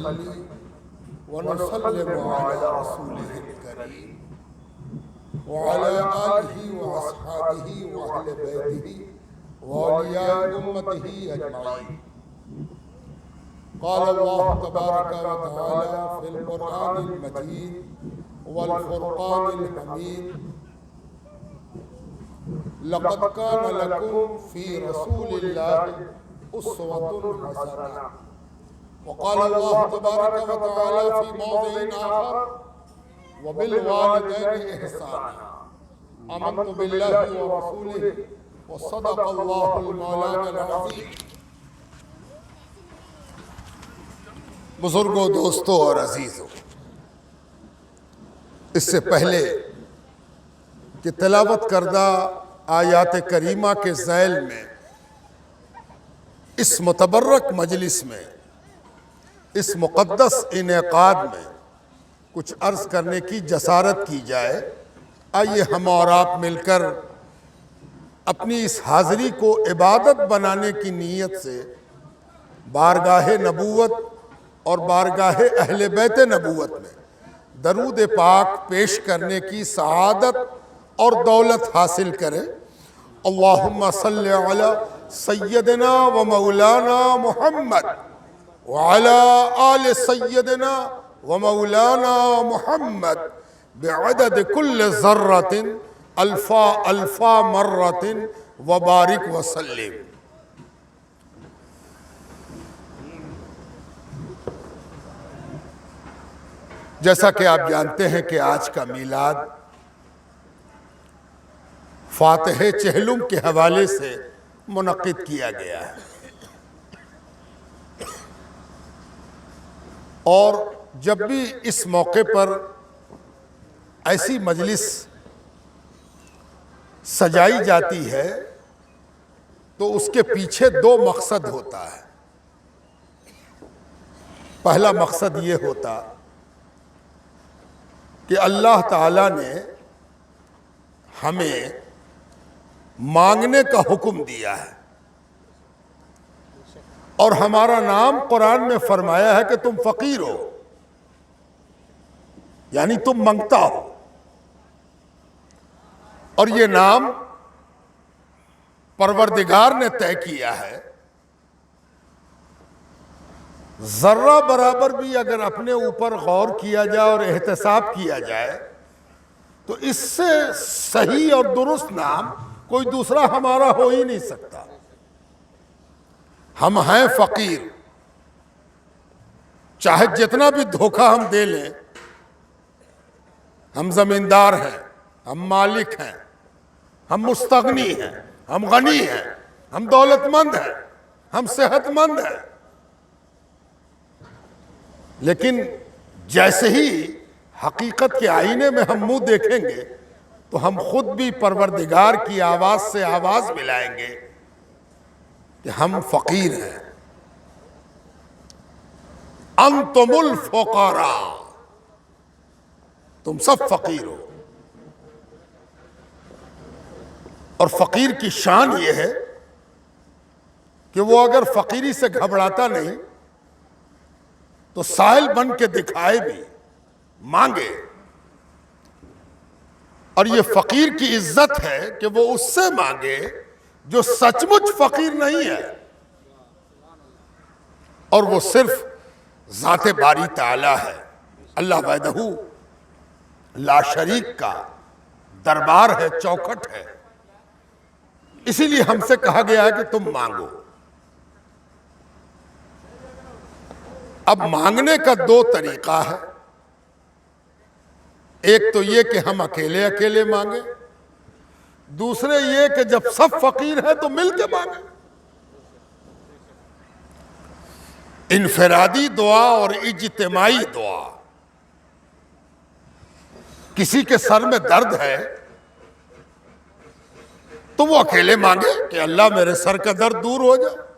نصلي ونسلم على رسوله الكريم وعلى آله وأصحابه وأهل بيته وأولياء أمته أجمعين. قال الله تبارك وتعالى في القرآن المجيد والفرقان الحميد: لقد كان لكم في رسول الله أسوة حسنة. وقال الله تبارك وتعالى في موضع آخر: وبالوالدين إحسانا. آمنت بالله ورسوله وصدق الله المولانا العظيم. بزرگوں، دوستوں اور عزیزوں، اس سے پہلے کہ تلاوت کردہ آیات کریمہ کے ذیل میں اس متبرک مجلس میں، اس مقدس انعقاد میں کچھ عرض کرنے کی جسارت کی جائے، آئیے ہم اور آپ مل کر اپنی اس حاضری کو عبادت بنانے کی نیت سے بارگاہ نبوت اور بارگاہ اہل بیت نبوت میں درود پاک پیش کرنے کی سعادت اور دولت حاصل کریں۔ اللہم صلی علی سیدنا و مولانا محمد وعلی آل سیدنا و مولانا محمد بعدد کل ذرۃ الفا مرۃ وبارک وسلم۔ جیسا کہ آپ جانتے ہیں کہ آج کا میلاد فاتح چہلم کے حوالے سے منعقد کیا گیا ہے، اور جب بھی اس موقع پر ایسی مجلس سجائی جاتی ہے تو اس کے پیچھے دو مقصد ہوتا ہے۔ پہلا مقصد یہ ہوتا کہ اللہ تعالیٰ نے ہمیں مانگنے کا حکم دیا ہے، اور ہمارا نام قرآن میں فرمایا ہے کہ تم فقیر ہو، یعنی تم منگتا ہو، اور یہ نام پروردگار نے طے کیا ہے۔ ذرہ برابر بھی اگر اپنے اوپر غور کیا جائے اور احتساب کیا جائے تو اس سے صحیح اور درست نام کوئی دوسرا ہمارا ہو ہی نہیں سکتا۔ ہم ہیں فقیر، چاہے جتنا بھی دھوکہ ہم دے لیں، ہم زمیندار ہیں، ہم مالک ہیں، ہم مستغنی ہیں، ہم غنی ہیں، ہم دولت مند ہیں، ہم صحت مند ہیں، لیکن جیسے ہی حقیقت کے آئینے میں ہم منہ دیکھیں گے تو ہم خود بھی پروردگار کی آواز سے آواز ملائیں گے کہ ہم فقیر ہیں۔ انتم الفقراء، تم سب فقیر ہو۔ اور فقیر کی شان یہ ہے کہ وہ اگر فقیری سے گھبراتا نہیں تو سائل بن کے دکھائے بھی، مانگے۔ اور یہ فقیر کی عزت ہے کہ وہ اس سے مانگے جو سچ مچ فقیر نہیں ہے، اور وہ صرف ذات باری تعالی ہے، اللہ وحدہ لا شریک کا دربار ہے، چوکھٹ ہے۔ اسی لیے ہم سے کہا گیا ہے کہ تم مانگو۔ اب مانگنے کا دو طریقہ ہے، ایک تو یہ کہ ہم اکیلے اکیلے مانگیں، دوسرے یہ کہ جب سب فقیر ہیں تو مل کے مانگیں۔ انفرادی دعا اور اجتماعی دعا۔ کسی کے سر میں درد ہے تو وہ اکیلے مانگے کہ اللہ میرے سر کا درد دور ہو جائے،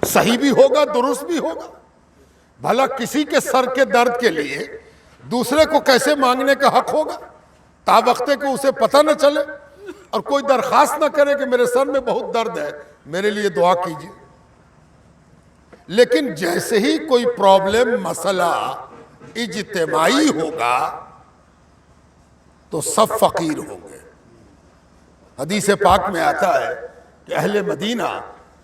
صحیح بھی ہوگا، درست بھی ہوگا۔ بھلا کسی کے سر کے درد کے لیے دوسرے کو کیسے مانگنے کا حق ہوگا؟ تا وقتے کہ اسے پتہ نہ چلے اور کوئی درخواست نہ کرے کہ میرے سر میں بہت درد ہے، میرے لیے دعا کیجیے۔ لیکن جیسے ہی کوئی پرابلم مسئلہ اجتماعی ہوگا تو سب فقیر ہوں گے۔ حدیث پاک میں آتا ہے کہ اہل مدینہ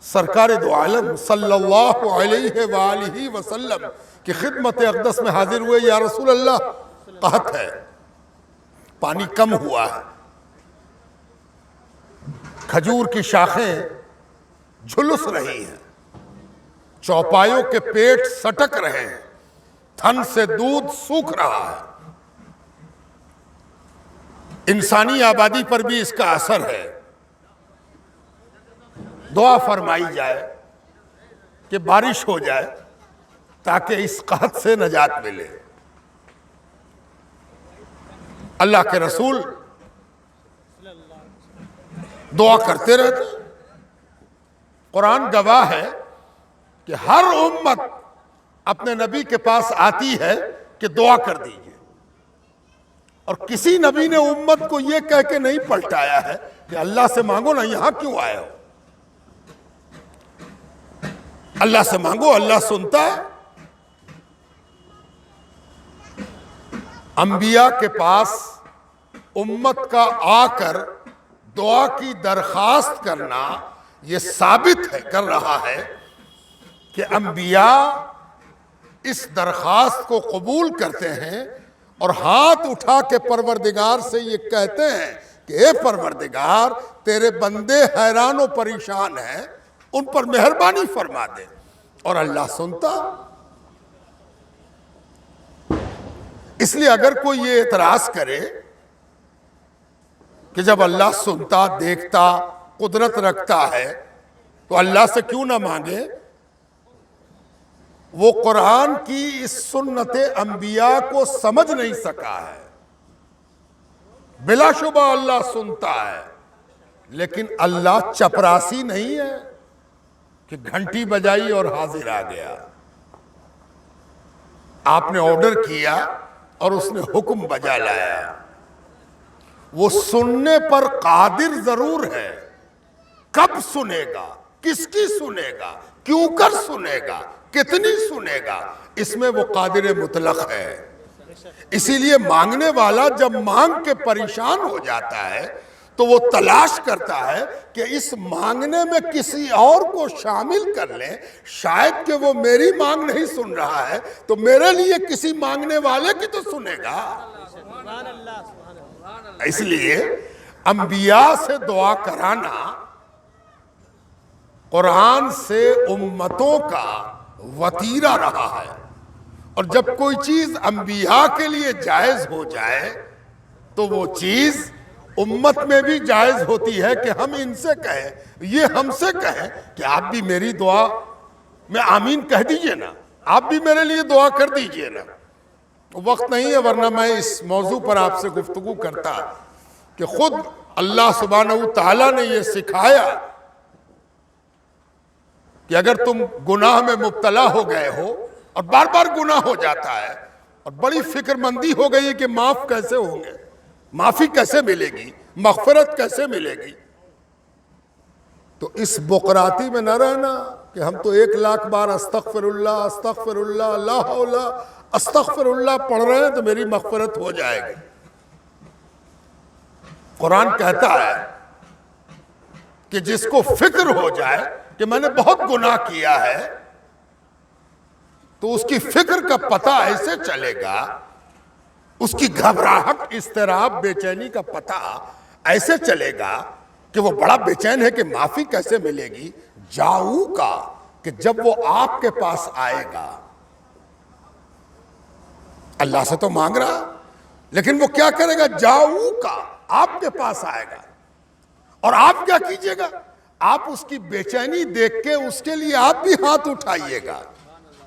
سرکار دو عالم صلی اللہ علیہ وآلہ وسلم کی خدمت اقدس میں حاضر ہوئے، یا رسول اللہ قحط ہے، پانی کم ہوا ہے، کھجور کی شاخیں جھلس رہی ہیں، چوپایوں کے پیٹ سٹک رہے ہیں، تھن سے دودھ سوکھ رہا ہے، انسانی آبادی پر بھی اس کا اثر ہے، دعا فرمائی جائے کہ بارش ہو جائے تاکہ اس قحط سے نجات ملے۔ اللہ کے رسول دعا کرتے رہتے، قرآن گواہ ہے کہ ہر امت اپنے نبی کے پاس آتی ہے کہ دعا کر دیجئے، اور کسی نبی نے امت کو یہ کہہ کے نہیں پلٹایا ہے کہ اللہ سے مانگو نا، یہاں کیوں آئے ہو؟ اللہ سے مانگو، اللہ سنتا ہے۔ انبیاء کے پاس امت کا آ کر دعا کی درخواست کرنا یہ ثابت کر رہا ہے کہ انبیاء اس درخواست کو قبول کرتے ہیں اور ہاتھ اٹھا کے پروردگار سے یہ کہتے ہیں کہ اے پروردگار، تیرے بندے حیران و پریشان ہیں، ان پر مہربانی فرما دے، اور اللہ سنتا۔ اس لیے اگر کوئی یہ اعتراض کرے کہ جب اللہ سنتا، دیکھتا، قدرت رکھتا ہے تو اللہ سے کیوں نہ مانگے، وہ قرآن کی اس سنت انبیاء کو سمجھ نہیں سکا ہے۔ بلا شبہ اللہ سنتا ہے، لیکن اللہ چپراسی نہیں ہے کہ گھنٹی بجائی اور حاضر آ گیا۔ آپ نے آرڈر کیا اور اس نے حکم بجا لایا۔ وہ سننے پر قادر ضرور ہے، کب سنے گا، کس کی سنے گا، کیوں کر سنے گا، کتنی سنے گا، اس میں وہ قادر مطلق ہے۔ اسی لیے مانگنے والا جب مانگ کے پریشان ہو جاتا ہے تو وہ تلاش کرتا ہے کہ اس مانگنے میں کسی اور کو شامل کر لیں، شاید کہ وہ میری مانگ نہیں سن رہا ہے تو میرے لیے کسی مانگنے والے کی تو سنے گا۔ اس لیے انبیاء سے دعا کرانا قرآن سے امتوں کا وتیرہ رہا ہے، اور جب کوئی چیز انبیاء کے لیے جائز ہو جائے تو وہ چیز امت میں بھی جائز ہوتی ہے کہ ہم ان سے کہیں، یہ ہم سے کہیں کہ آپ بھی میری دعا میں آمین کہہ دیجئے نا، آپ بھی میرے لیے دعا کر دیجئے نا۔ وقت نہیں ہے، ورنہ میں اس موضوع پر آپ سے گفتگو کرتا کہ خود اللہ سبحانہ وتعالیٰ نے یہ سکھایا کہ اگر تم گناہ میں مبتلا ہو گئے ہو اور بار بار گناہ ہو جاتا ہے اور بڑی فکر مندی ہو گئی کہ معاف کیسے ہوں گے، معافی کیسے ملے گی، مغفرت کیسے ملے گی، تو اس بقراتی میں نہ رہنا کہ ہم تو 1,00,000 بار استغفر اللہ استغفر اللہ لا حول استغفر اللہ پڑھ رہے ہیں تو میری مغفرت ہو جائے گی۔ قرآن کہتا ہے کہ جس کو فکر ہو جائے کہ میں نے بہت گناہ کیا ہے تو اس کی فکر کا پتہ ایسے چلے گا، اس کی گھبراہٹ، اضطراب، بے چینی کا پتہ ایسے چلے گا کہ وہ بڑا بے چین ہے کہ معافی کیسے ملے گی۔ جاؤ کا کہ جب وہ آپ کے پاس آئے گا، اللہ سے تو مانگ رہا لیکن وہ کیا کرے گا، جاؤ کا آپ کے پاس آئے گا، اور آپ کیا کیجئے گا، آپ اس کی بے چینی دیکھ کے اس کے لیے آپ بھی ہاتھ اٹھائیے گا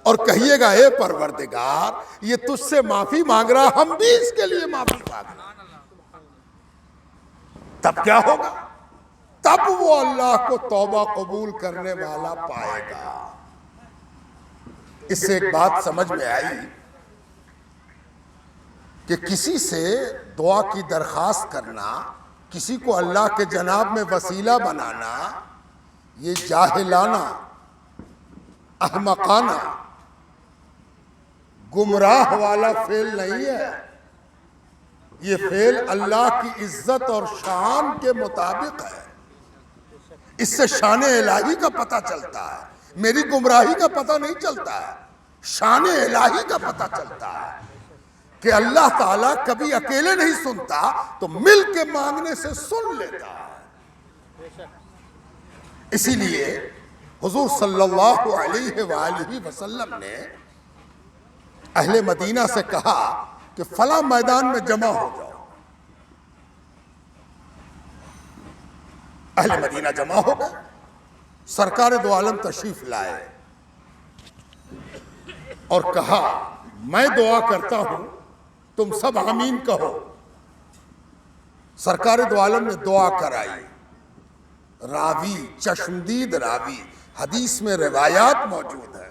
اور کہیے گا اے پروردگار یہ تجھ سے معافی مانگ رہا، ہم بھی اس کے لیے معافی مانگ رہا۔ تب کیا ہوگا، تب وہ اللہ کو توبہ قبول کرنے والا پائے گا۔ اس سے ایک بات سمجھ میں آئی کہ کسی سے دعا کی درخواست کرنا، کسی کو اللہ کے جناب میں وسیلہ بنانا، یہ جاہلانہ احمقانہ گمراہ والا فعل نہیں ہے، یہ فعل اللہ کی عزت اور شان کے مطابق ہے۔ اس سے شان الہی کا پتہ چلتا ہے، میری گمراہی کا پتہ نہیں چلتا ہے، شان الہی کا پتہ چلتا ہے کہ اللہ تعالیٰ کبھی اکیلے نہیں سنتا تو مل کے مانگنے سے سن لیتا ہے۔ اسی لیے حضور صلی اللہ علیہ وآلہ وسلم نے اہل مدینہ سے کہا کہ فلاں میدان میں جمع ہو جاؤ۔ اہل مدینہ جمع ہو گئے، سرکار دو عالم تشریف لائے اور کہا میں دعا کرتا ہوں تم سب آمین کہو۔ سرکار دو عالم نے دعا کرائی۔ راوی، چشمدید راوی، حدیث میں روایات موجود ہیں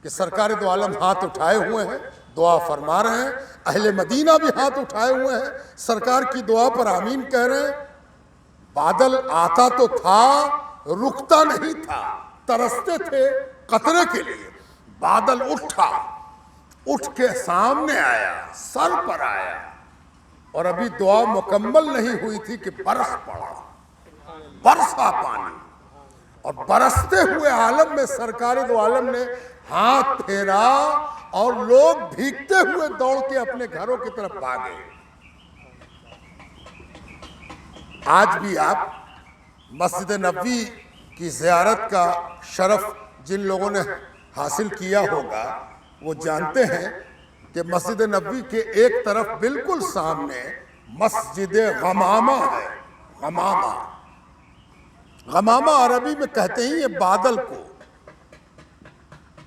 کہ سرکار دو عالم ہاتھ اٹھائے ہوئے ہیں، دعا فرما رہے ہیں، اہل مدینہ بھی ہاتھ اٹھائے ہوئے ہیں، سرکار کی دعا پر آمین کہہ رہے ہیں۔ بادل آتا تو تھا، رکتا نہیں تھا، ترستے تھے قطرے کے لیے۔ بادل اٹھا، اٹھ کے سامنے آیا، سر پر آیا، اور ابھی دعا مکمل نہیں ہوئی تھی کہ برس پڑا، برسا پانی، اور برستے ہوئے عالم میں سرکار دو عالم نے ہاتھ پھیرا اور لوگ بھیگتے ہوئے دوڑ کے اپنے گھروں کی طرف بھاگے۔ آج بھی آپ مسجد نبوی کی زیارت کا شرف جن لوگوں نے حاصل کیا ہوگا وہ جانتے ہیں کہ مسجد نبوی کے ایک طرف بالکل سامنے مسجد غمامہ ہے۔ غمامہ، غمامہ عربی میں کہتے ہیں یہ بادل کو۔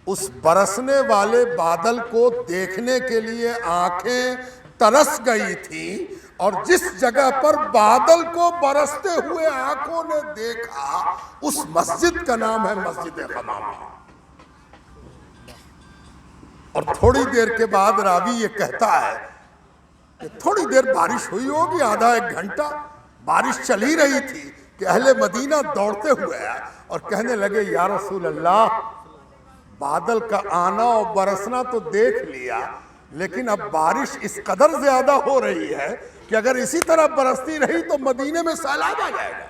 اس برسنے والے بادل کو دیکھنے کے لیے آنکھیں ترس گئی تھی، اور جس جگہ پر بادل کو برستے ہوئے آنکھوں نے دیکھا اس مسجد کا نام ہے مسجد غمامہ۔ اور تھوڑی دیر کے بعد راوی یہ کہتا ہے کہ تھوڑی دیر بارش ہوئی ہوگی، آدھا ایک گھنٹہ بارش چلی رہی تھی کہ اہل مدینہ دوڑتے ہوئے آئے اور کہنے لگے یا رسول اللہ، بادل کا آنا اور برسنا تو دیکھ لیا، لیکن اب بارش اس قدر زیادہ ہو رہی ہے کہ اگر اسی طرح برستی رہی تو مدینے میں سیلاب آ جائے گا،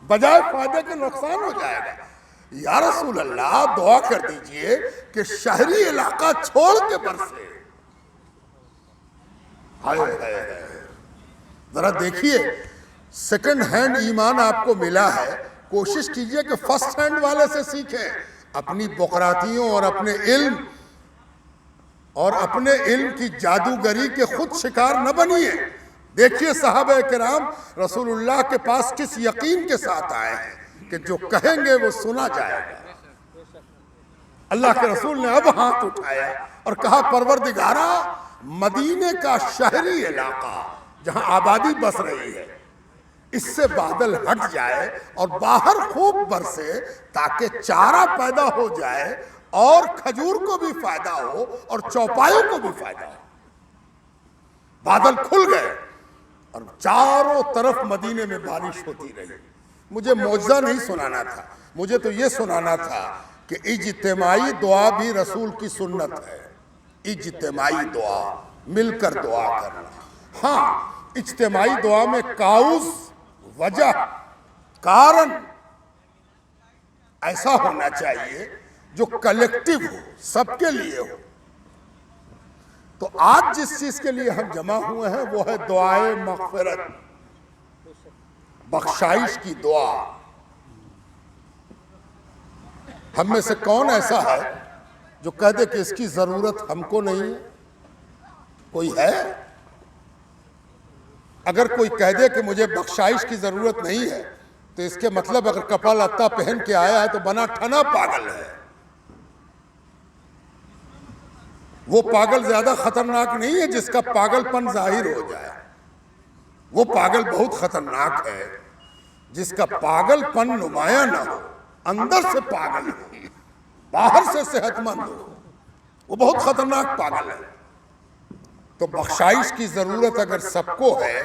بجائے فائدے کے نقصان ہو جائے گا۔ یا رسول اللہ دعا کر دیجئے کہ شہری علاقہ چھوڑ کے برسے۔ ذرا دیکھیے، سیکنڈ ہینڈ ایمان آپ کو ملا ہے، کوشش کیجئے کہ فرسٹ ہینڈ والے سے سیکھیں۔ اپنی بقراتیوں اور اپنے علم کی جادوگری کے خود شکار نہ بنیے۔ دیکھیے صحابہ کرام رسول اللہ کے پاس کس یقین کے ساتھ آئے ہیں کہ جو کہیں گے وہ سنا جائے گا۔ اللہ کے رسول نے اب ہاتھ اٹھایا اور کہا پروردگارا، مدینے کا شہری علاقہ جہاں آبادی بس رہی ہے اس سے بادل ہٹ جائے اور باہر خوب برسے تاکہ چارہ پیدا ہو جائے اور کھجور کو بھی فائدہ ہو اور چوپایوں کو بھی فائدہ ہو۔ بادل کھل گئے اور چاروں طرف مدینے میں بارش ہوتی رہی۔ مجھے معجزہ نہیں سنانا تھا، مجھے تو یہ سنانا تھا کہ اجتماعی دعا بھی رسول کی سنت ہے۔ اجتماعی دعا، مل کر دعا کرنا۔ ہاں، اجتماعی دعا میں کاؤز، وجہ، کارن ایسا ہونا چاہیے جو کلیکٹیو ہو، سب کے لیے ہو۔ تو آج جس چیز کے لیے ہم جمع ہوئے ہیں وہ ہے دعائے مغفرت، بخشائش کی دعا۔ ہم میں سے کون ایسا ہے جو کہہ دے کہ اس کی ضرورت ہم کو نہیں ہے؟ کوئی ہے؟ اگر کوئی کہہ دے کہ مجھے بخشائش کی ضرورت نہیں ہے تو اس کے مطلب اگر کپڑا لتا پہن کے آیا ہے تو بنا ٹھنا پاگل ہے۔ وہ پاگل زیادہ خطرناک نہیں ہے جس کا پاگل پن ظاہر ہو جائے، وہ پاگل بہت خطرناک ہے جس کا پاگل پن نمایاں نہ ہو، اندر سے پاگل ہو، باہر سے صحت مند ہو، وہ بہت خطرناک پاگل ہے۔ تو بخشائش کی ضرورت اگر سب کو ہے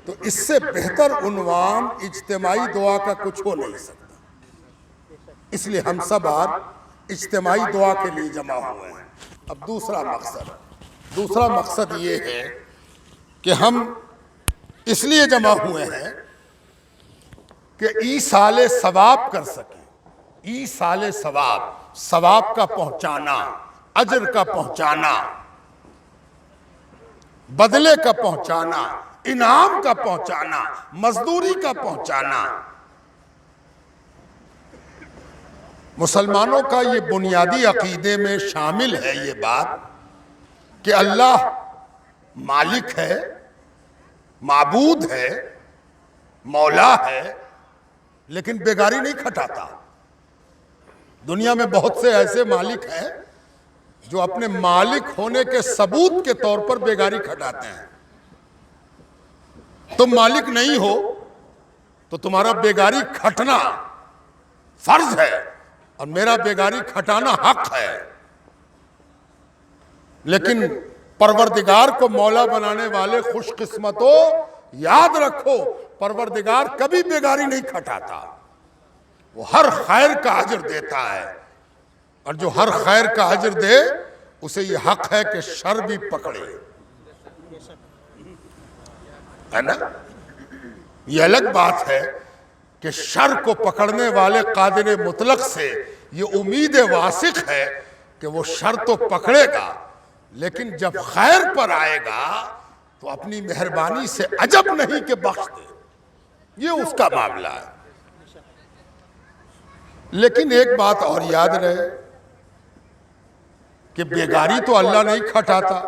تو اس سے بہتر عنوان اجتماعی دعا کا کچھ ہو نہیں سکتا۔ اس لیے ہم سب آج اجتماعی دعا کے لیے جمع ہوئے ہیں۔ اب دوسرا مقصد یہ ہے کہ ہم اس لیے جمع ہوئے ہیں کہ ایصال ثواب کر سکیں۔ ایصال ثواب کا پہنچانا، اجر کا پہنچانا، بدلے کا پہنچانا، انعام کا پہنچانا، مزدوری کا پہنچانا۔ مسلمانوں کا یہ بنیادی عقیدے میں شامل ہے یہ بات کہ اللہ مالک ہے، معبود ہے، مولا ہے، لیکن بیگاری نہیں کھٹاتا۔ دنیا میں بہت سے ایسے مالک ہیں جو اپنے مالک ہونے کے ثبوت کے طور پر بیگاری کھٹاتے ہیں۔ تم مالک نہیں ہو تو تمہارا بیگاری کھٹنا فرض ہے اور میرا بیگاری کھٹانا حق ہے، لیکن پروردگار کو مولا بنانے والے خوش قسمتوں، یاد رکھو پروردگار کبھی بیگاری نہیں کھٹاتا، وہ ہر خیر کا اجر دیتا ہے، اور جو ہر خیر کا اجر دے اسے یہ حق ہے کہ شر بھی پکڑے، ہے نا؟ یہ الگ بات ہے کہ شر کو پکڑنے والے قادر مطلق سے یہ امید واسق ہے کہ وہ شر تو پکڑے گا، لیکن جب خیر پر آئے گا تو اپنی مہربانی سے عجب نہیں کہ بخش دے، یہ اس کا معاملہ ہے۔ لیکن ایک بات اور یاد رہے کہ بیگاری تو اللہ نہیں کھٹاتا۔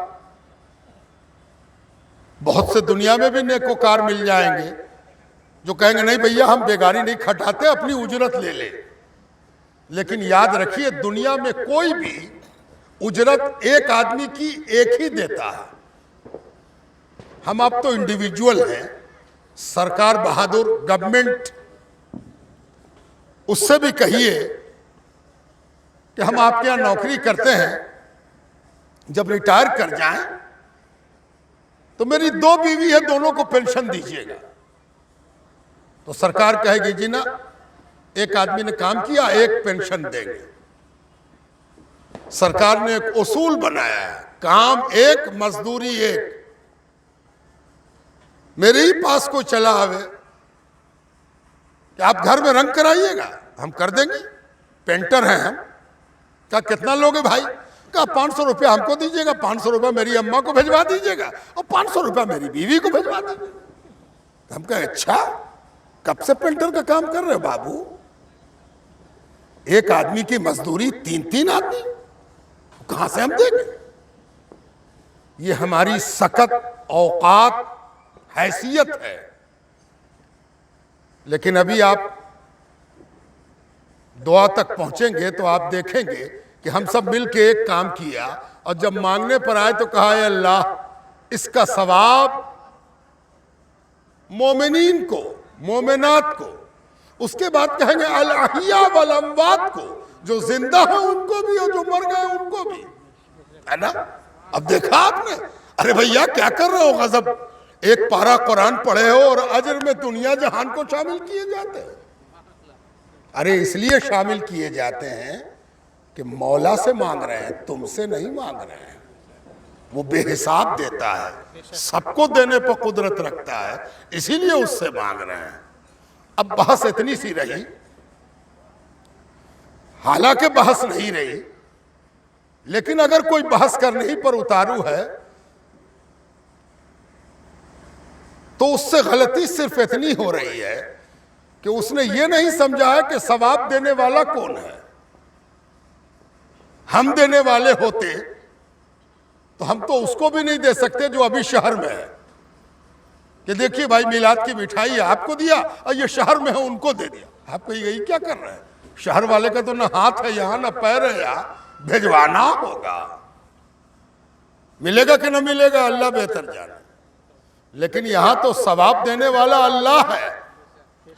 بہت سے دنیا میں بھی نیکوکار مل جائیں گے جو کہیں گے نہیں بھیا ہم بیگاری نہیں کھٹاتے، اپنی اجرت لے لے، لیکن یاد رکھیے دنیا میں کوئی بھی اجرت ایک آدمی کی ایک ہی دیتا ہے۔ ہم اب تو انڈیویجول ہیں، سرکار بہادر گورنمنٹ، اس سے بھی کہیے کہ ہم آپ کے یہاں نوکری کرتے ہیں، جب ریٹائر کر جائیں تو میری 2 بیوی ہے، دونوں کو پینشن دیجیے گا، تو سرکار کہے گی جی نا ایک آدمی نے کام کیا ایک پینشن دیں گے۔ سرکار نے ایک اصول بنایا ہے، کام ایک مزدوری ایک۔ میرے ہی پاس کوئی چلا آوے کہ آپ گھر میں رنگ کرائیے گا، ہم کر دیں گے، پینٹر ہیں ہم۔ کہا کتنا لوگے بھائی؟ کہا 500 روپے ہم کو دیجیے گا، 500 روپے میری اماں کو بھیجوا دیجیے گا، اور 500 روپے میری بیوی کو بھیجوا دیجیے گا۔ ہم کہا اچھا کب سے پینٹر کا کام کر رہے بابو؟ ایک آدمی کی مزدوری 3 آدمی کہاں سے ہم دیں گے؟ یہ ہماری سخت اوقات حیثیت ہے۔ لیکن ابھی آپ دعا تک پہنچیں گے تو آپ دیکھیں گے کہ ہم سب مل کے ایک کام کیا، اور جب مانگنے پر آئے تو کہا اے اللہ اس کا ثواب مومنین کو، مومنات کو، اس کے بعد کہیں گے الاحیاء والاموات کو، جو زندہ ہیں ان کو بھی اور جو مر گئے ان کو بھی، ہے نا؟ اب دیکھا آپ نے، ارے بھیا کیا کر رہے ہو؟ غضب، ایک پارہ قرآن پڑھے ہو اور اجر میں دنیا جہان کو شامل کیے جاتے ہیں۔ ارے اس لیے شامل کیے جاتے ہیں کہ مولا سے مانگ رہے ہیں، تم سے نہیں مانگ رہے ہیں۔ وہ بے حساب دیتا ہے، سب کو دینے پر قدرت رکھتا ہے، اسی لیے اس سے مانگ رہے ہیں۔ اب بحث اتنی سی رہی، حالانکہ بحث نہیں رہی، لیکن اگر کوئی بحث کرنے ہی پر اتارو ہے تو اس سے غلطی صرف اتنی ہو رہی ہے کہ اس نے یہ نہیں سمجھا ہے کہ ثواب دینے والا کون ہے۔ ہم دینے والے ہوتے تو ہم تو اس کو بھی نہیں دے سکتے جو ابھی شہر میں ہے، کہ دیکھیے بھائی میلاد کی مٹھائی آپ کو دیا اور یہ شہر میں ہے ان کو دے دیا۔ آپ کو یہی کیا کر رہے ہیں؟ شہر والے کا تو نہ ہاتھ ہے یہاں نہ پیر ہے یہاں، بھیجوانا ہوگا، ملے گا کہ نہ ملے گا اللہ بہتر جانے، لیکن یہاں تو ثواب دینے والا اللہ ہے،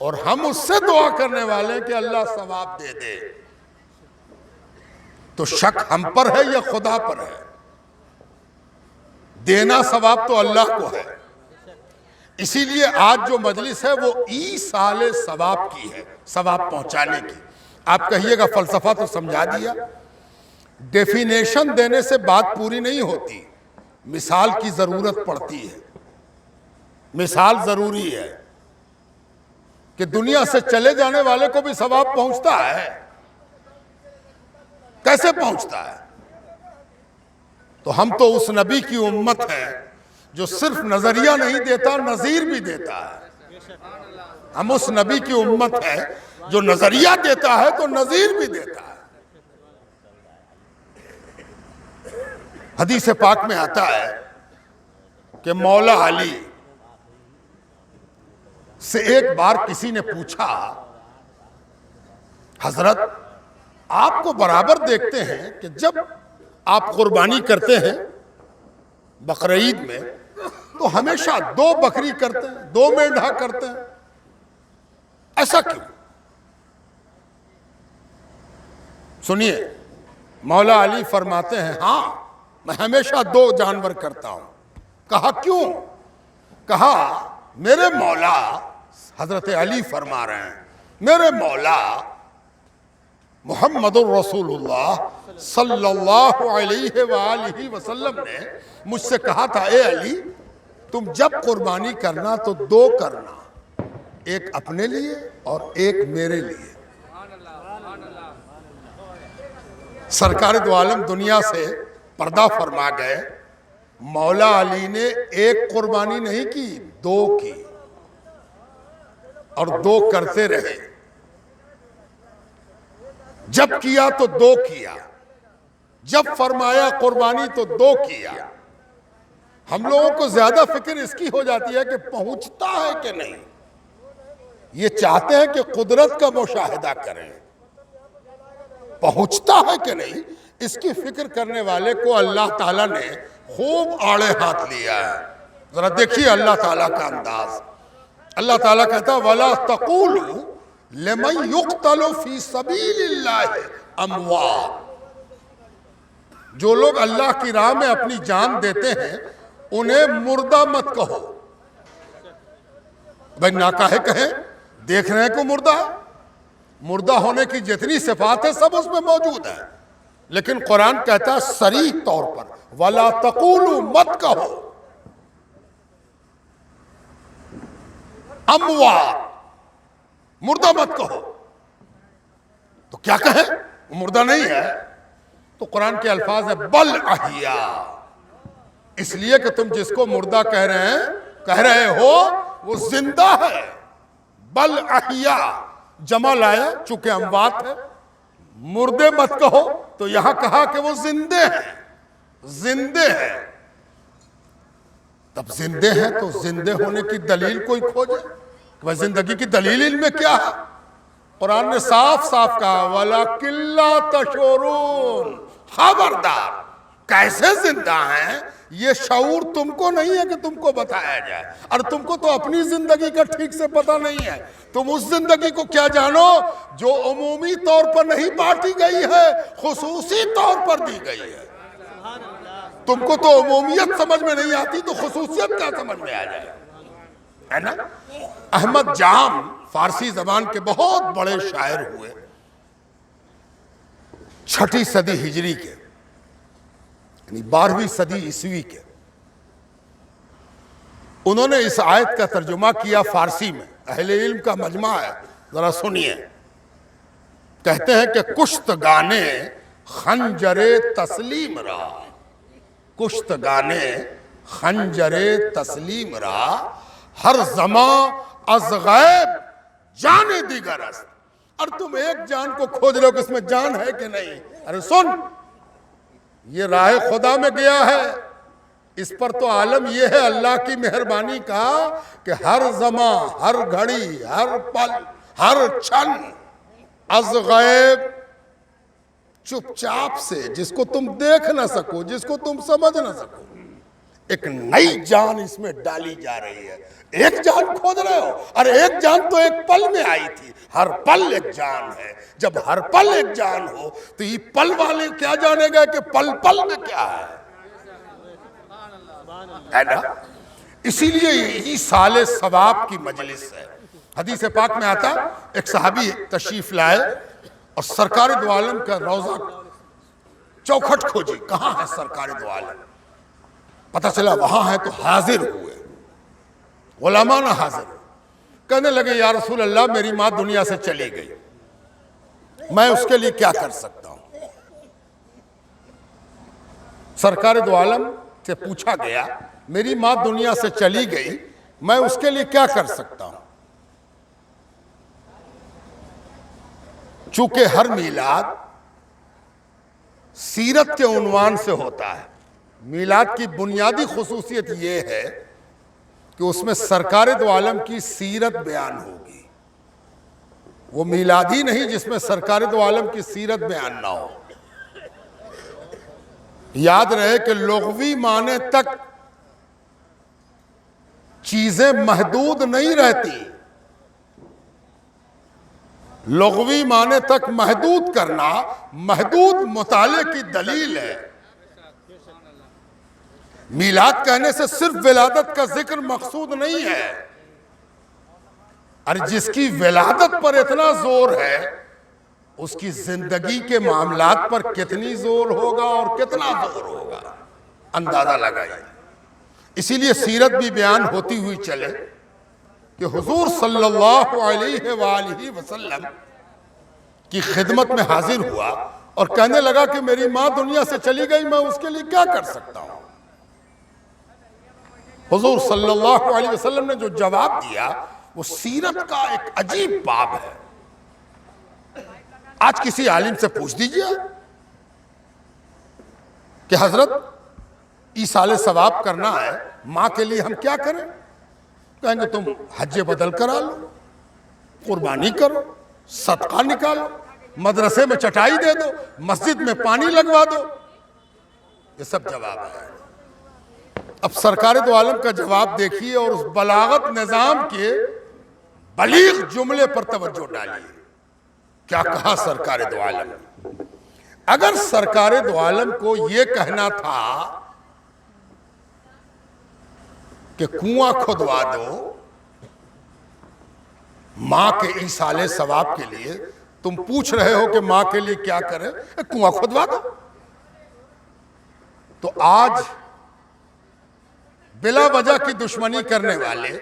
اور ہم اس سے دعا کرنے والے کہ اللہ ثواب دے دے۔ تو شک ہم پر ہے یا خدا پر ہے؟ دینا ثواب تو اللہ کو ہے۔ اسی لیے آج جو مجلس ہے وہ ایصال ثواب کی ہے، ثواب پہنچانے کی۔ آپ کہیے گا فلسفہ تو سمجھا دیا، ڈیفینیشن دینے سے بات پوری نہیں ہوتی، مثال کی ضرورت پڑتی ہے، مثال ضروری ہے کہ دنیا سے چلے جانے والے کو بھی ثواب پہنچتا ہے، کیسے پہنچتا ہے؟ تو ہم تو اس نبی کی امت ہیں جو صرف نظریہ نہیں دیتا، نظیر بھی دیتا ہے۔ ہم اس نبی کی امت ہیں جو نظریہ دیتا ہے تو نظیر بھی دیتا ہے۔ حدیث پاک میں آتا ہے کہ مولا علی سے ایک بار کسی نے پوچھا، حضرت آپ کو برابر دیکھتے ہیں کہ جب آپ قربانی کرتے ہیں بقرعید میں تو ہمیشہ 2 بکری کرتے ہیں، 2 مینڈھا کرتے ہیں، ایسا کیوں؟ سنیے، مولا علی فرماتے ہیں ہاں میں ہمیشہ 2 جانور کرتا ہوں۔ کہا کیوں؟ کہا میرے مولا، حضرت علی فرما رہے ہیں، میرے مولا محمد الرسول اللہ صلی اللہ علیہ وآلہ وسلم نے مجھ سے کہا تھا، اے علی تم جب قربانی کرنا تو 2 کرنا، ایک اپنے لیے اور ایک میرے لیے۔ سرکار دو عالم دنیا سے پردہ فرما گئے، مولا علی نے ایک قربانی نہیں کی، 2 کی، اور 2 کرتے رہے۔ جب کیا تو 2 کیا، جب فرمایا قربانی تو 2 کیا۔ ہم لوگوں کو زیادہ فکر اس کی ہو جاتی ہے کہ پہنچتا ہے کہ نہیں، یہ چاہتے ہیں کہ قدرت کا مشاہدہ کریں، پہنچتا ہے کہ نہیں اس کی فکر کرنے والے کو اللہ تعالیٰ نے خوب آڑے ہاتھ لیا ہے۔ ذرا دیکھیے اللہ تعالیٰ کا انداز۔ اللہ تعالیٰ کہتا ہے وَلَا تَقُولُوا لِمَنْ يُقْتَلُ فِي سَبِيلِ اللَّهِ أَمْوَاتٌ، جو لوگ اللہ کی راہ میں اپنی جان دیتے ہیں انہیں مردہ مت کہو۔ بھائی نہ کہیں، دیکھ رہے ہیں کہ مردہ ہے، مردہ ہونے کی جتنی صفات ہے سب اس میں موجود ہیں، لیکن قرآن کہتا ہے صریح طور پر وَلَا تَقُولُوا مت کہو اموات، مردہ مت کہو۔ تو کیا کہیں؟ وہ مردہ نہیں ہے، تو قرآن کے الفاظ ہے بل احیاء، اس لیے کہ تم جس کو مردہ کہہ رہے ہو وہ زندہ ہے۔ بل احیاء جمع لایا چونکہ اموات ہے، مردے مت کہو، تو یہاں کہا کہ وہ زندے ہیں، زندے ہیں۔ تب زندے ہیں تو زندے ہونے کی دلیل کوئی کھوجے کہ زندگی کی دلیل ان میں کیا ہے؟ قرآن نے صاف صاف کہا وَلَكِنْ لَا تَشْعُرُونَ، خبردار کیسے زندہ ہیں یہ شعور تم کو نہیں ہے کہ تم کو بتایا جائے، اور تم کو تو اپنی زندگی کا ٹھیک سے پتہ نہیں ہے۔ تم اس زندگی کو کیا جانو جو عمومی طور پر نہیں بانٹی گئی ہے، خصوصی طور پر دی گئی ہے۔ تم کو تو عمومیت سمجھ میں نہیں آتی تو خصوصیت کیا سمجھ میں آ جائے، ہے نا؟ احمد جام فارسی زبان کے بہت بڑے شاعر ہوئے، 6 صدی ہجری کے، یعنی 12ویں صدی عیسوی کے۔ انہوں نے اس آیت کا ترجمہ کیا فارسی میں، اہل علم کا مجمع ہے، ذرا سنیے۔ کہتے ہیں کہ کشتگانے خنجر تسلیم را، کشتگانے خنجر تسلیم را، ہر زمان از غیب جان دیگر است۔ اور تم ایک جان کو کھوج رہے ہو کہ اس میں جان ہے کہ نہیں، ارے سن، یہ راہ خدا میں گیا ہے، اس پر تو عالم یہ ہے اللہ کی مہربانی کا کہ ہر زمان، ہر گھڑی، ہر پل، ہر چھن از غیب، چپ چاپ سے، جس کو تم دیکھ نہ سکو، جس کو تم سمجھ نہ سکو، ایک نئی جان اس میں ڈالی جا رہی ہے۔ ایک جان کھوج رہے ہو، اور ایک جان تو ایک پل میں آئی تھی، ہر پل ایک جان ہے۔ جب ہر پل ایک جان ہو تو یہ پل والے کیا جانے گا کہ پل پل میں کیا ہے نا؟ اسی لیے یہی سال ثواب کی مجلس ہے۔ حدیث پاک میں آتا، ایک صحابی تشریف لائے اور سرکار دو عالم کا روضہ چوکھٹ کھوجی، کہاں ہے سرکار دو عالم؟ پتہ چلا وہاں ہے تو حاضر ہوئے، علماء نہ حاضر ہوئے، کہنے لگے یا رسول اللہ میری ماں دنیا سے چلی گئی، میں اس کے لیے کیا کر سکتا ہوں؟ سرکار دو عالم سے پوچھا گیا میری ماں دنیا سے چلی گئی، میں اس کے لیے کیا کر سکتا ہوں؟ چونکہ ہر میلاد سیرت کے عنوان سے ہوتا ہے، میلاد کی بنیادی خصوصیت یہ ہے کہ اس میں سرکار دو عالم کی سیرت بیان ہوگی، وہ میلاد ہی نہیں جس میں سرکار دو عالم کی سیرت بیان نہ ہو۔ یاد رہے کہ لغوی معنی تک چیزیں محدود نہیں رہتی، لغوی معنی تک محدود کرنا محدود مطالعے کی دلیل ہے۔ میلاد کہنے سے صرف ولادت کا ذکر مقصود نہیں ہے، اور جس کی ولادت پر اتنا زور ہے اس کی زندگی کے معاملات پر کتنی زور ہوگا اور کتنا زور ہوگا، اندازہ لگائیے۔ اسی لیے سیرت بھی بیان ہوتی ہوئی چلے کہ حضور صلی اللہ علیہ وآلہ وسلم کی خدمت میں حاضر ہوا اور کہنے لگا کہ میری ماں دنیا سے چلی گئی، میں اس کے لیے کیا کر سکتا ہوں؟ حضور صلی اللہ علیہ وسلم نے جو جواب دیا وہ سیرت کا ایک عجیب باب ہے۔ آج کسی عالم سے پوچھ دیجئے کہ حضرت ایصال ثواب کرنا ہے، ماں کے لیے ہم کیا کریں؟ کہیں گے تم حج بدل کرا لو، قربانی کرو، صدقہ نکالو، مدرسے میں چٹائی دے دو، مسجد میں پانی لگوا دو، یہ سب جواب ہے۔ اب سرکار دو عالم کا جواب دیکھیے اور اس بلاغت نظام کے بلیغ جملے پر توجہ ڈالیے۔ کیا کہا سرکار دو عالم؟ اگر سرکار دو عالم کو یہ کہنا تھا کہ کنواں کھدوا دو ماں کے ایصال ثواب کے لیے، تم پوچھ رہے ہو کہ ماں کے لیے کیا کریں، کنواں کھدوا دو، تو آج بلا وجہ کی دشمنی کرنے والے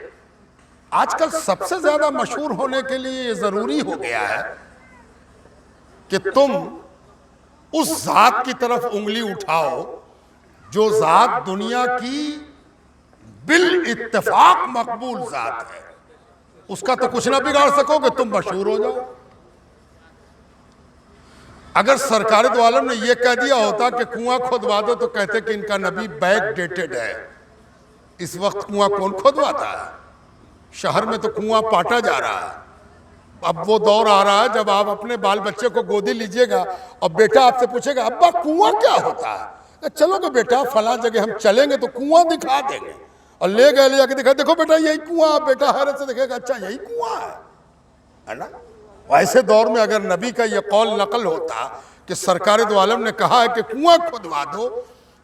آج کل سب سے زیادہ مشہور ہونے کے لیے یہ ضروری ہو گیا ہے کہ تم اس ذات کی طرف انگلی اٹھاؤ جو ذات دنیا کی بالاتفاق مقبول ذات ہے، اس کا تو کچھ نہ بگاڑ سکو کہ تم مشہور ہو جاؤ۔ اگر سرکار دو عالم نے یہ کہہ دیا ہوتا کہ کنواں کھودوا دو تو کہتے کہ ان کا نبی بیک ڈیٹڈ ہے، اس وقت کنواں کون کھودواتا ہے؟ شہر میں تو کنواں پاٹا جا رہا ہے۔ اب وہ دور آ رہا ہے جب آپ اپنے بال بچے کو گودی لیجئے گا اور بیٹا آپ سے پوچھے گا ابا کنواں کیا ہوتا ہے؟ چلو کہ بیٹا فلاں جگہ ہم چلیں گے تو کنواں دکھا دیں گے، اور لے گئے لے جا کے دکھا، دیکھو بیٹا یہی کنواں، بیٹا حیرت سے دیکھے گا اچھا یہی کنواں ہے نا؟ ایسے دور میں اگر نبی کا یہ قول نقل ہوتا کہ سرکار دو عالم نے کہا ہے کہ کنواں کھودوا دو،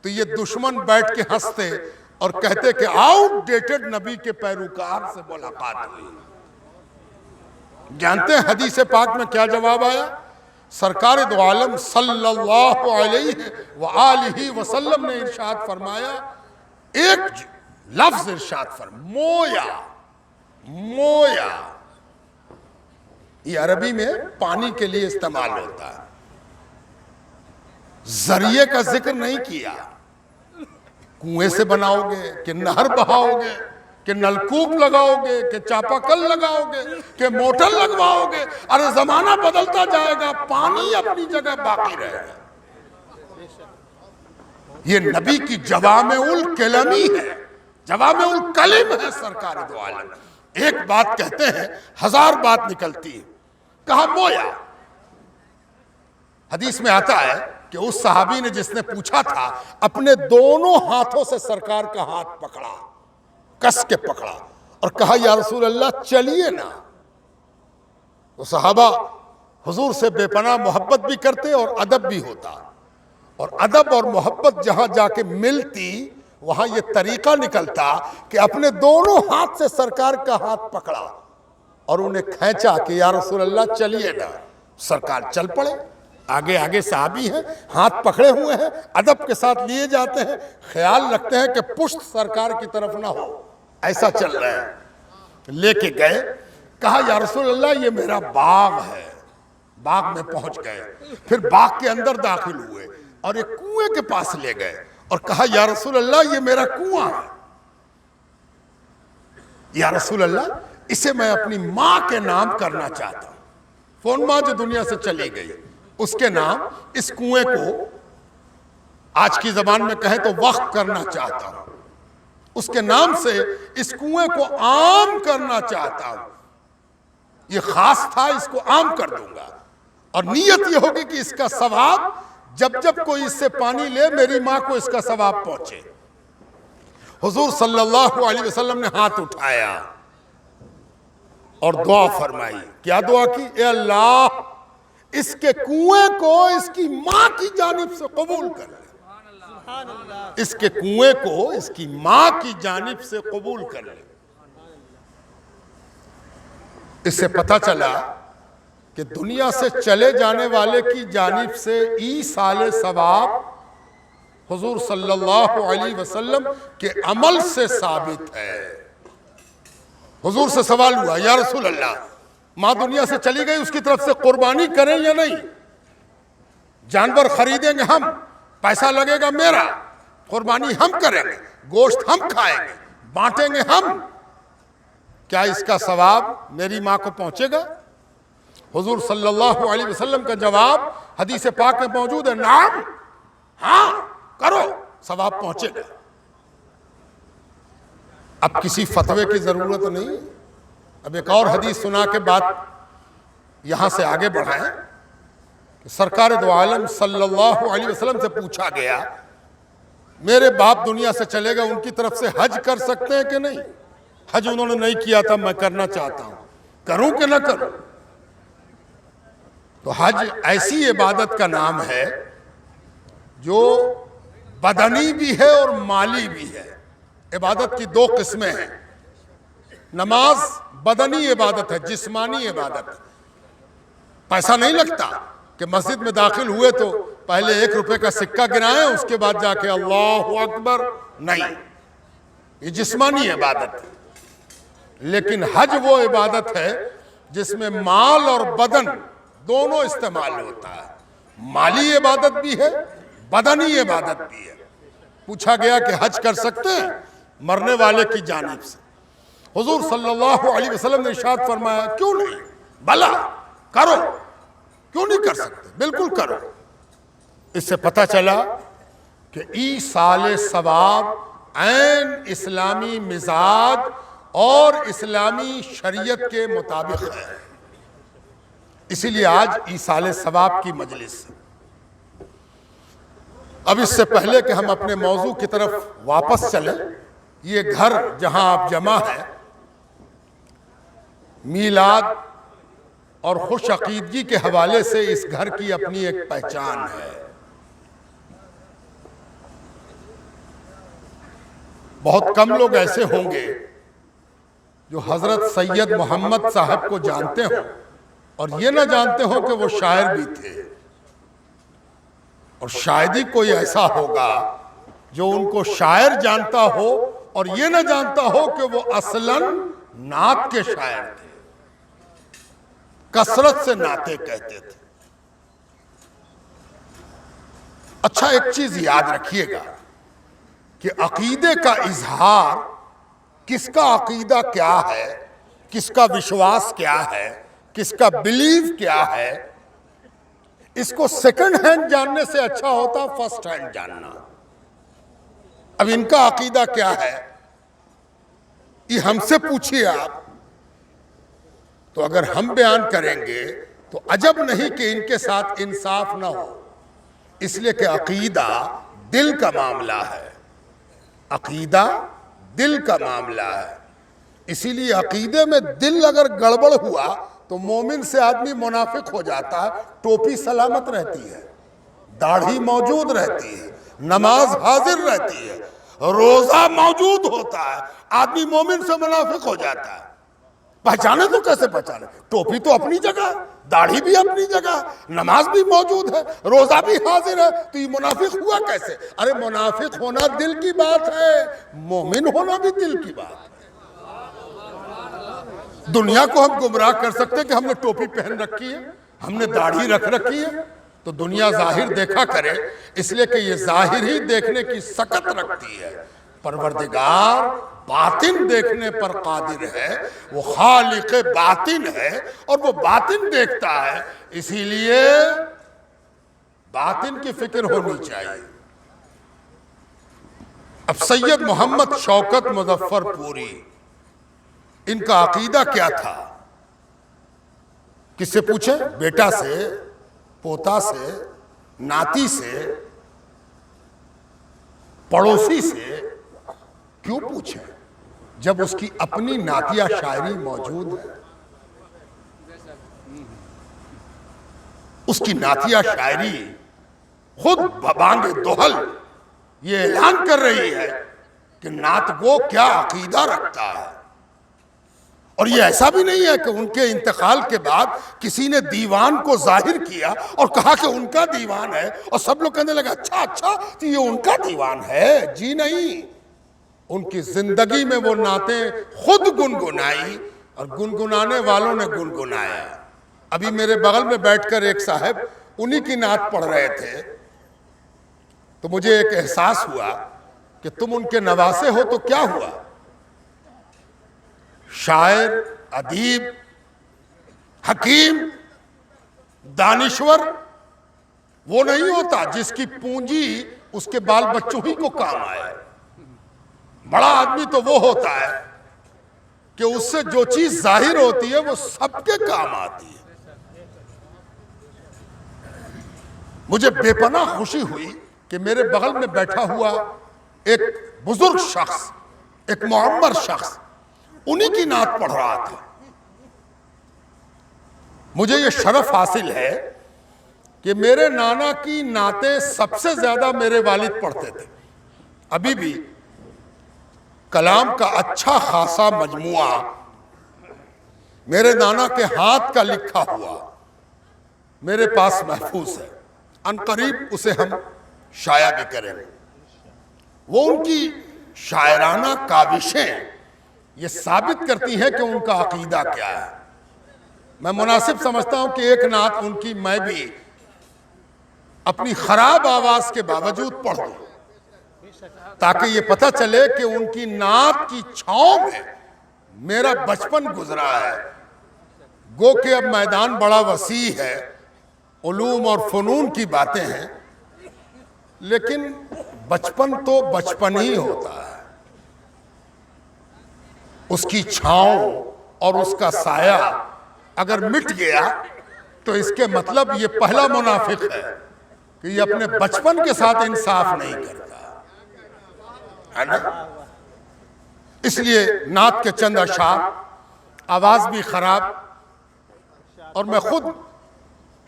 تو یہ دشمن بیٹھ کے ہنستے اور کہتے کہ آؤٹ ڈیٹڈ نبی کے پیروکار سے ملاقات ہوئی۔ جانتے ہیں حدیث پاک میں کیا جواب آیا؟ سرکار دو عالم صلی اللہ علیہ وآلہ وسلم نے ارشاد فرمایا، ایک لفظ ارشاد فرمایا، مویا، یہ عربی میں پانی کے لیے استعمال ہوتا ہے، ذریعے کا ذکر نہیں کیا، کنویں سے بناؤ گے کہ نہر بہاؤ گے کہ نلکوپ لگاؤ گے کہ چاپاکل لگاؤ گے کہ موٹر لگواؤ گے، ارے زمانہ بدلتا جائے گا، پانی اپنی جگہ باقی رہے گا۔ یہ نبی کی جوامع الکلمی ہے، جوامع الکلم ہے سرکار دو عالم۔ ایک بات کہتے ہیں ہزار بات نکلتی ہے، کہا مویا۔ حدیث میں آتا ہے کہ اس صحابی نے جس نے پوچھا تھا اپنے دونوں ہاتھوں سے سرکار کا ہاتھ پکڑا، کس کے پکڑا اور کہا یا رسول اللہ چلیے نا۔ وہ صحابہ حضور سے بے پناہ محبت بھی کرتے اور ادب بھی ہوتا، اور ادب اور محبت جہاں جا کے ملتی وہاں یہ طریقہ نکلتا کہ اپنے دونوں ہاتھ سے سرکار کا ہاتھ پکڑا اور انہیں کھینچا کہ یا رسول اللہ چلیے نا۔ سرکار چل پڑے، آگے آگے صحابی ہیں، ہاتھ پکڑے ہوئے ہیں، ادب کے ساتھ لیے جاتے ہیں، خیال رکھتے ہیں کہ پشت سرکار کی طرف نہ ہو، ایسا چل رہا ہے۔ لے کے گئے، کہا یا رسول اللہ یہ میرا باغ ہے، باغ میں پہنچ گئے، پھر باغ کے اندر داخل ہوئے اور ایک کنویں کے پاس لے گئے اور کہا یا رسول اللہ یہ میرا کنواں ہے، یا رسول اللہ اسے میں اپنی ماں کے نام کرنا چاہتا ہوں، فون ماں جو دنیا سے چلی گئی اس کے نام اس کنویں کو آج کی زبان میں کہیں تو وقف کرنا چاہتا ہوں، اس کے نام سے اس کنویں کو عام کرنا چاہتا ہوں، یہ خاص تھا اس کو عام کر دوں گا، اور نیت یہ ہوگی کہ اس کا ثواب جب جب کوئی اس سے پانی لے میری ماں کو اس کا ثواب پہنچے۔ حضور صلی اللہ علیہ وسلم نے ہاتھ اٹھایا اور دعا فرمائی، کیا دعا کی؟ اے اللہ اس کے کنویں کو اس کی ماں کی جانب سے قبول کر لے، اس کے کنویں کو اس کی ماں کی جانب سے قبول کر لے۔ اس سے پتہ چلا کہ دنیا سے چلے جانے والے کی جانب سے ایصال ثواب حضور صلی اللہ علیہ وسلم کے عمل سے ثابت ہے۔ حضور سے سوال ہوا یا رسول اللہ ماں دنیا سے چلی گئی، اس کی طرف سے قربانی کریں یا نہیں؟ جانور خریدیں گے ہم، پیسہ لگے گا میرا، قربانی ہم کریں گے، گوشت ہم کھائیں گے، بانٹیں گے ہم، کیا اس کا ثواب میری ماں کو پہنچے گا؟ حضور صلی اللہ علیہ وسلم کا جواب حدیث پاک میں موجود ہے، نعم، ہاں کرو، ثواب پہنچے گا۔ اب کسی فتوے کی ضرورت نہیں، اب ایک اور حدیث سنا کے بات یہاں سے آگے بڑھائیں کہ سرکار دو عالم صلی اللہ علیہ وسلم سے پوچھا گیا میرے باپ دنیا سے چلے گا، ان کی طرف سے حج کر سکتے ہیں کہ نہیں؟ حج انہوں نے نہیں کیا تھا، میں کرنا چاہتا ہوں، کروں کہ نہ کروں؟ تو حج ایسی عبادت کا نام ہے جو بدنی بھی ہے اور مالی بھی ہے۔ عبادت کی دو قسمیں ہیں، نماز بدنی عبادت ہے، جسمانی عبادت ہے، پیسہ نہیں لگتا کہ مسجد میں داخل ہوئے تو پہلے 1 روپے کا سکہ گرائیں اس کے بعد جا کے اللہ اکبر، نہیں، یہ جسمانی عبادت ہے۔ لیکن حج وہ عبادت ہے جس میں مال اور بدن دونوں استعمال ہوتا ہے، مالی عبادت بھی ہے، بدنی عبادت بھی ہے۔ پوچھا گیا کہ حج کر سکتے ہیں مرنے والے کی جانب سے؟ حضور صلی اللہ علیہ وسلم نے ارشاد فرمایا کیوں نہیں، بھلا کرو، کیوں نہیں کر سکتے، بالکل کرو۔ اس سے پتہ چلا کہ ایصال ثواب عین اسلامی مزاج اور اسلامی شریعت کے مطابق ہے، اسی لیے آج ایصال ثواب کی مجلس ہے۔ اب اس سے پہلے کہ ہم اپنے موضوع کی طرف واپس چلیں، یہ گھر جہاں آپ جمع ہیں، میلاد اور خوش عقیدگی کے حوالے سے اس گھر کی اپنی ایک پہچان ہے۔ بہت کم لوگ ایسے ہوں گے جو حضرت سید محمد صاحب کو جانتے ہوں اور یہ نہ جانتے ہوں کہ وہ شاعر بھی تھے، اور شاید ہی کوئی ایسا ہوگا جو ان کو شاعر جانتا ہو اور یہ نہ جانتا ہو کہ وہ اصلاً نعت کے شاعر تھے، کثرت سے نعتیں کہتے تھے۔ اچھا ایک چیز یاد رکھیے گا کہ عقیدے کا اظہار، کس کا عقیدہ کیا ہے، کس کا وشواس کیا ہے، کس کا بلیف کیا ہے، اس کو سیکنڈ ہینڈ جاننے سے اچھا ہوتا فرسٹ ہینڈ جاننا۔ اب ان کا عقیدہ کیا ہے یہ ہم سے پوچھئے آپ، تو اگر ہم بیان کریں گے تو عجب نہیں کہ ان کے ساتھ انصاف نہ ہو، اس لیے کہ عقیدہ دل کا معاملہ ہے، عقیدہ دل کا معاملہ ہے، اسی لیے عقیدے میں دل اگر گڑبڑ ہوا تو مومن سے آدمی منافق ہو جاتا ہے۔ ٹوپی سلامت رہتی ہے، داڑھی موجود رہتی ہے، نماز حاضر رہتی ہے، روزہ موجود ہوتا ہے، آدمی مومن سے منافق ہو جاتا ہے۔ پہچانے تو کیسے پہچانے؟ ٹوپی تو اپنی جگہ، داڑھی بھی اپنی جگہ، نماز بھی موجود ہے، روزہ بھی حاضر ہے، تو یہ منافق ہوا کیسے؟ ارے منافق ہونا دل کی بات ہے، مومن ہونا بھی دل کی بات ہے۔ دنیا کو ہم گمراہ کر سکتے کہ ہم نے ٹوپی پہن رکھی ہے، ہم نے داڑھی رکھ رکھی ہے، تو دنیا ظاہر دیکھا کرے، اس لیے کہ یہ ظاہر ہی دیکھنے کی سکت رکھتی ہے، پروردگار باطن دیکھنے پر قادر ہے، وہ خالق باطن ہے اور وہ باطن دیکھتا ہے، اسی لیے باطن کی فکر ہونی چاہیے۔ اب سید محمد شوکت مظفر پوری، ان کا عقیدہ کیا تھا؟ کس سے پوچھیں؟ بیٹا سے، پوتا سے، ناتی سے، پڑوسی سے؟ کیوں پوچھیں جب اس کی اپنی نعتیہ شاعری موجود ہے؟ اس کی نعتیہ شاعری خود ببانگ دہل یہ اعلان کر رہی ہے کہ نعت گو کیا عقیدہ رکھتا ہے۔ اور یہ ایسا بھی نہیں ہے کہ ان کے انتقال کے بعد کسی نے دیوان کو ظاہر کیا اور کہا کہ ان کا دیوان ہے، اور سب لوگ کہنے لگے اچھا تو یہ ان کا دیوان ہے۔ جی نہیں، ان کی زندگی میں وہ نعتیں خود گنگنائی اور گنگنانے والوں نے گنگنایا۔ ابھی میرے بغل میں بیٹھ کر ایک صاحب انہی کی نعت پڑھ رہے تھے، تو مجھے ایک احساس ہوا کہ تم ان کے نواسے ہو تو کیا ہوا؟ شاعر، ادیب، حکیم، دانشور وہ نہیں ہوتا جس کی پونجی اس کے بال بچوں ہی کو کام آئے۔ بڑا آدمی تو وہ ہوتا ہے کہ اس سے جو چیز ظاہر ہوتی ہے وہ سب کے کام آتی ہے۔ مجھے بے پناہ خوشی ہوئی کہ میرے بغل میں بیٹھا ہوا ایک بزرگ شخص، ایک معمر شخص انہی کی نعت پڑھ رہا تھا۔ مجھے یہ شرف حاصل ہے کہ میرے نانا کی نعتیں سب سے زیادہ میرے والد پڑھتے تھے۔ ابھی بھی کلام کا اچھا خاصا مجموعہ میرے نانا کے ہاتھ کا لکھا ہوا میرے پاس محفوظ ہے، عنقریب اسے ہم شائع بھی کریں گے۔ وہ ان کی شاعرانہ کاوشیں یہ ثابت کرتی ہیں کہ ان کا عقیدہ کیا ہے۔ میں مناسب سمجھتا ہوں کہ ایک نعت ان کی میں بھی اپنی خراب آواز کے باوجود پڑھ دوں، تاکہ یہ پتہ چلے کہ ان کی نعت کی چھاؤں میں میرا بچپن گزرا ہے۔ گو کہ اب میدان بڑا وسیع ہے، علوم اور فنون کی باتیں ہیں، لیکن بچپن تو بچپن ہی ہوتا ہے۔ اس کی چھاؤں اور اس کا سایہ اگر مٹ گیا تو اس کے مطلب یہ پہلا منافق ہے کہ یہ اپنے بچپن کے ساتھ انصاف نہیں کرتا ہے نا۔ اس لیے نعت کے چند اشعار، آواز بھی خراب، اور میں خود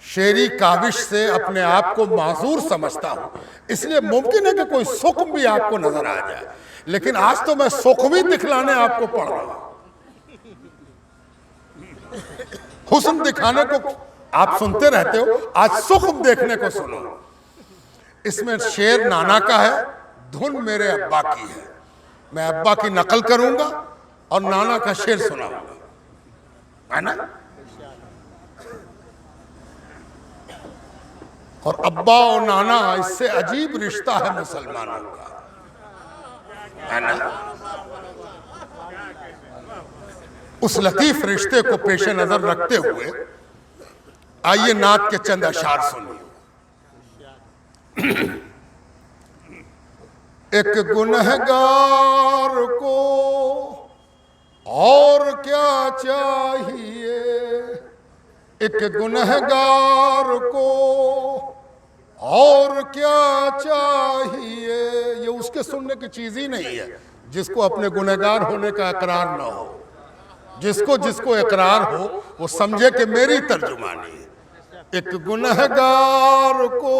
شعری کاوش سے اپنے آپ کو معذور سمجھتا ہوں، اس لیے ممکن ہے کہ کوئی سقم بھی آپ کو نظر آ جائے، لیکن آج تو میں سقمی دکھلانے آپ کو پڑھ رہا ہوں۔ حسن دکھانے کو آپ سنتے رہتے ہو، آج سقم دیکھنے کو سنو۔ اس میں شعر نانا کا ہے، دھن میرے ابا کی ہے۔ میں ابا کی نقل کروں گا اور نانا کا شعر سناؤں گا، ہے نا۔ اور ابا اور نانا اس سے عجیب رشتہ ہے مسلمانوں کا، ہے نا۔ اس لطیف رشتے کو پیش نظر رکھتے ہوئے آئیے نعت کے چند اشعار سنیے۔ ایک گنہگار کو اور کیا چاہیے، ایک گنہگار کو اور کیا چاہیے۔ یہ اس کے سننے کی چیز ہی نہیں ہے جس کو اپنے گنہگار ہونے کا اقرار نہ ہو۔ جس کو اقرار ہو وہ سمجھے کہ میری ترجمانی ہے۔ ایک گنہگار کو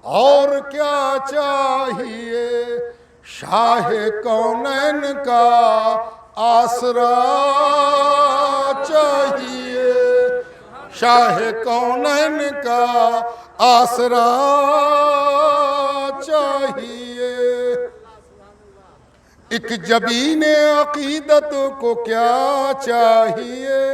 اور کیا چاہیے، شاہ کونین کا آسرا چاہیے، شاہ کونین کا آسرا چاہیے۔ ایک جبین عقیدت کو کیا چاہیے؟